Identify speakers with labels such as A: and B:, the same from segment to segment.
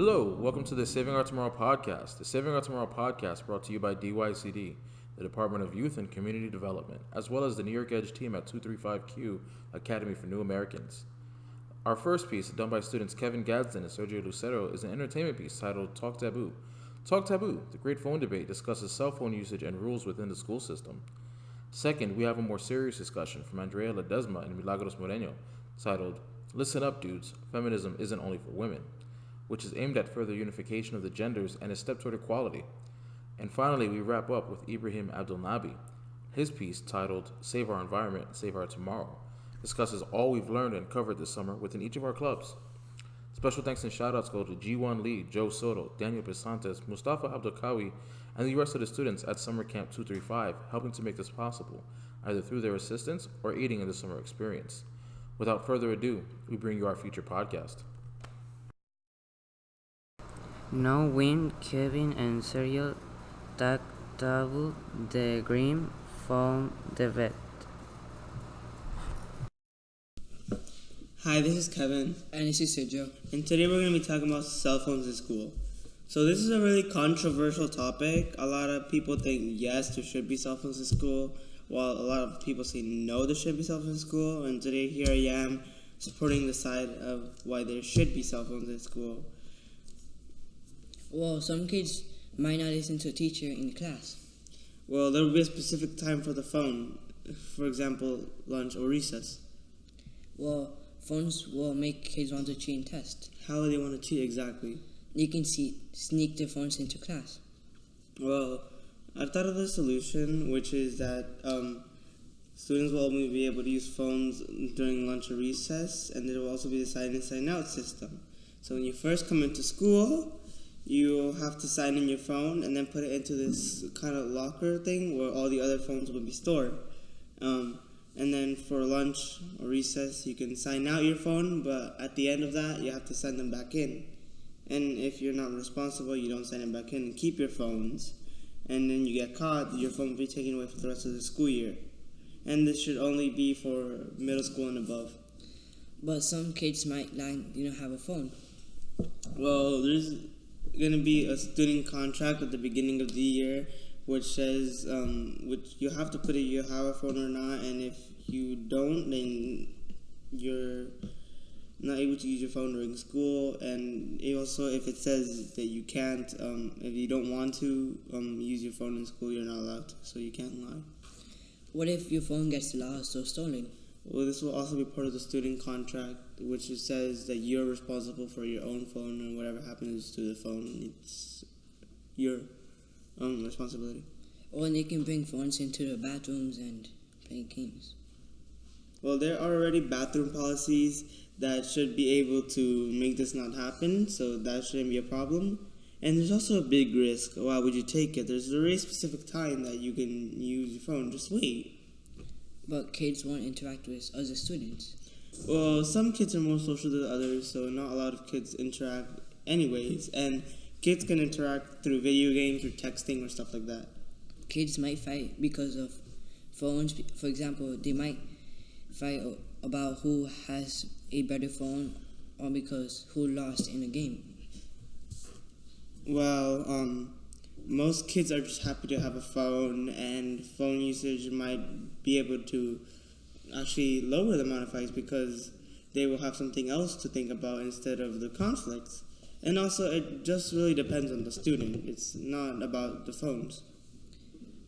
A: Hello, welcome to the Saving Our Tomorrow podcast. The Saving Our Tomorrow podcast brought to you by DYCD, the Department of Youth and Community Development, as well as the New York Edge team at 235Q Academy for New Americans. Our first piece, done by students Kevin Gadsden and Sergio Lucero, is an entertainment piece titled Talk Taboo. Talk Taboo, the great phone debate, discusses cell phone usage and rules within the school system. Second, we have a more serious discussion from Andrea Ledesma and Milagros Moreno, titled Listen Up, Dudes, Feminism Isn't Only for Women, which is aimed at further unification of the genders and a step toward equality. And finally, we wrap up with Ibrahim Abdelnabi. His piece, titled Save Our Environment, Save Our Tomorrow, discusses all we've learned and covered this summer within each of our clubs. Special thanks and shoutouts go to G1 Lee, Joe Soto, Daniel Pesantes, Mustafa Abdelkawi, and the rest of the students at Summer Camp 235, helping to make this possible, either through their assistance or aiding in the summer experience. Without further ado, we bring you our feature podcast.
B: Now when Kevin and Sergio talk taboo the grim from the vet.
C: Hi, this is Kevin.
D: And this is Sergio.
C: And today we're going to be talking about cell phones in school. So this is a really controversial topic. A lot of people think yes, there should be cell phones in school, while a lot of people say no, there should be cell phones in school. And today here I am supporting the side of why there should be cell phones in school.
D: Well, some kids might not listen to a teacher in class.
C: Well, there will be a specific time for the phone. For example, lunch or recess.
D: Well, phones will make kids want to cheat in tests.
C: How do they want to cheat exactly?
D: They can sneak their phones into class.
C: Well, I've thought of a solution, which is that students will only be able to use phones during lunch or recess, and there will also be the sign-in, sign-out system. So when you first come into school, you have to sign in your phone and then put it into this kind of locker thing where all the other phones will be stored. And then for lunch or recess, you can sign out your phone, but at the end of that, you have to send them back in. And if you're not responsible, you don't send them back in and keep your phones. And then you get caught, your phone will be taken away for the rest of the school year. And this should only be for middle school and above.
D: But some kids might have a phone.
C: Well, there's going to be a student contract at the beginning of the year which says which you have to put it you have a phone or not, and if you don't, then you're not able to use your phone during school. And also, if it says that you can't, if you don't want to use your phone in school, you're not allowed to, so you can't lie.
D: What if your phone gets lost or stolen?
C: Well, this will also be part of the student contract, which says that you're responsible for your own phone, and whatever happens to the phone, it's your own responsibility.
D: Or they can bring phones into the bathrooms and play games.
C: Well, there are already bathroom policies that should be able to make this not happen, so that shouldn't be a problem. And there's also a big risk. Why would you take it? There's a very specific time that you can use your phone. Just wait.
D: But kids won't interact with other students.
C: Well, some kids are more social than others, so not a lot of kids interact anyways. And kids can interact through video games or texting or stuff like that.
D: Kids might fight because of phones. For example, they might fight about who has a better phone, or because who lost in a game.
C: Well, most kids are just happy to have a phone, and phone usage might be able to actually lower the amount of fights because they will have something else to think about instead of the conflicts. And also, it just really depends on the student. It's not about the phones.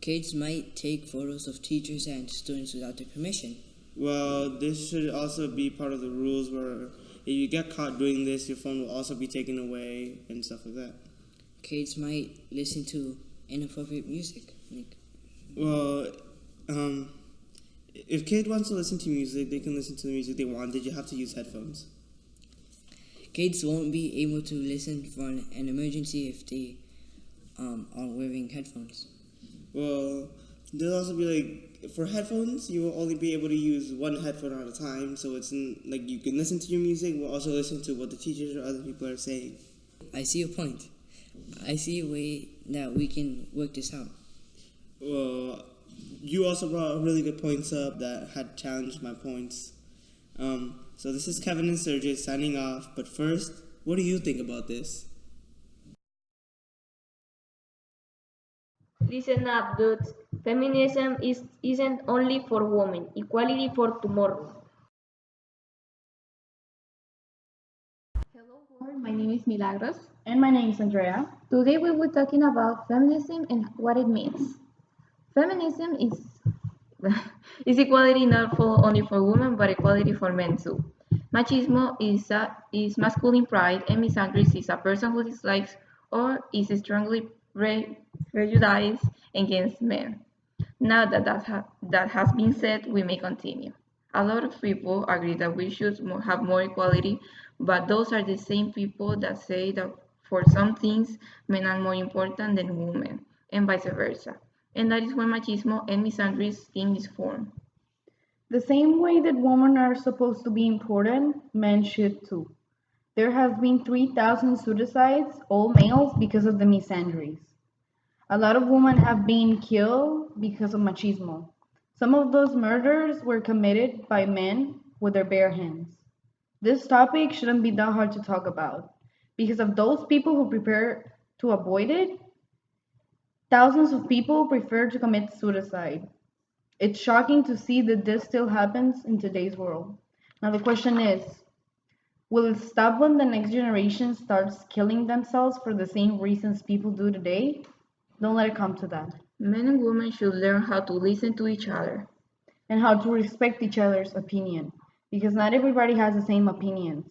D: Kids might take photos of teachers and students without their permission.
C: Well, this should also be part of the rules where if you get caught doing this, your phone will also be taken away and stuff like that.
D: Kids might listen to inappropriate music.
C: Well, if kid wants to listen to music, they can listen to the music they want. Did you have to use headphones?
D: Kids won't be able to listen for an emergency if they are wearing headphones.
C: Well, there'll also be for headphones, you will only be able to use one headphone at a time. So it's you can listen to your music, but also listen to what the teachers or other people are saying.
D: I see your point. I see a way that we can work this out.
C: Well, you also brought really good points up that had challenged my points. So this is Kevin and Sergey signing off. But first, what do you think about this?
E: Listen up, dudes. Feminism isn't only for women, equality for tomorrow.
F: Hello world, my name is Milagros. And my name is Andrea. Today we will be talking about feminism and what it means. Feminism is is equality not for only for women but equality for men too. Machismo is masculine pride and misandry is a person who dislikes or is strongly prejudiced against men. Now that has been said, we may continue. A lot of people agree that we should have more equality, but those are the same people that say that for some things men are more important than women, and vice versa. And that is when machismo and misandry in this form. The same way that women are supposed to be important, men should too. There has been 3,000 suicides, all males, because of the misandries. A lot of women have been killed because of machismo. Some of those murders were committed by men with their bare hands. This topic shouldn't be that hard to talk about. Because of those people who prepare to avoid it, thousands of people prefer to commit suicide. It's shocking to see that this still happens in today's world. Now the question is, will it stop when the next generation starts killing themselves for the same reasons people do today? Don't let it come to that. Men and women should learn how to listen to each other and how to respect each other's opinion because not everybody has the same opinions.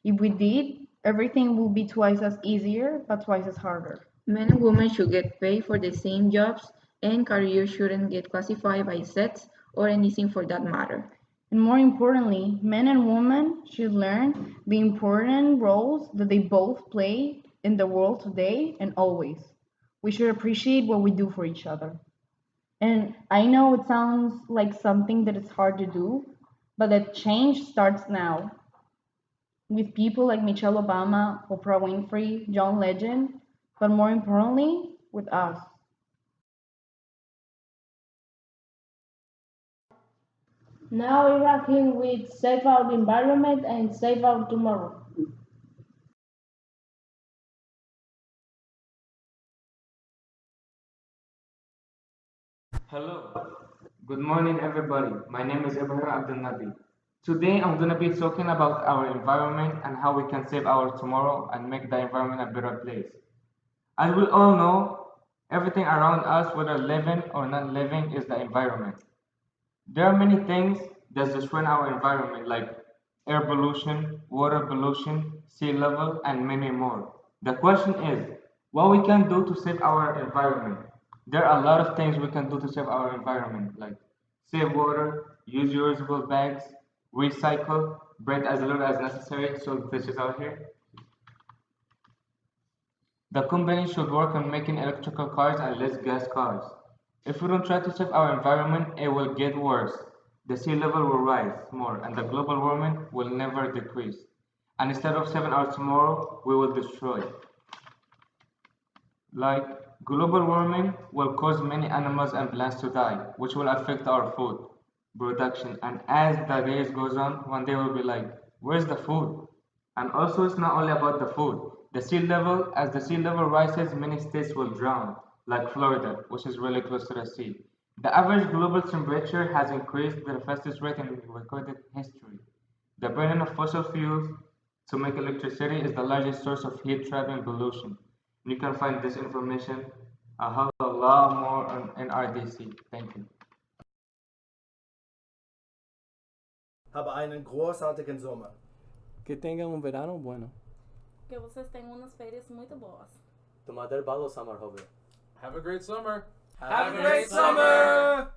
F: If we did, everything would be twice as easier but twice as harder. Men and women should get paid for the same jobs and careers shouldn't get classified by sex or anything for that matter. And more importantly, men and women should learn the important roles that they both play in the world today and always. We should appreciate what we do for each other. And I know it sounds like something that is hard to do, but the change starts now with people like Michelle Obama, Oprah Winfrey, John Legend, but more importantly, with us.
E: Now we're rocking with Save Our Environment and Save Our Tomorrow.
G: Hello. Good morning, everybody. My name is Ibrahim Abdel Nabi. Today, I'm going to be talking about our environment and how we can save our tomorrow and make the environment a better place. As we all know, everything around us, whether living or not living, is the environment. There are many things that destroy our environment, like air pollution, water pollution, sea level, and many more. The question is, what we can do to save our environment? There are a lot of things we can do to save our environment, like save water, use reusable bags, recycle, breathe as little as necessary, so this is out here. The company should work on making electrical cars and less gas cars. If we don't try to save our environment, it will get worse. The sea level will rise more and the global warming will never decrease. And instead of saving our tomorrow, we will destroy it. Like, global warming will cause many animals and plants to die, which will affect our food production. And as the days goes on, one day we'll be like, where's the food? And also, it's not only about the food. As the sea level rises, many states will drown, like Florida, which is really close to the sea. The average global temperature has increased at the fastest rate in recorded history. The burning of fossil fuels to make electricity is the largest source of heat trapping pollution. You can find this information a hell of a lot more on NRDC. Thank you.
H: Habe einen großartigen Sommer.
I: Que tengan un verano bueno.
J: Que vocês tenham umas férias muito boas.
H: Tomater balo summer hobby.
A: Have a great summer.
H: Have a great summer!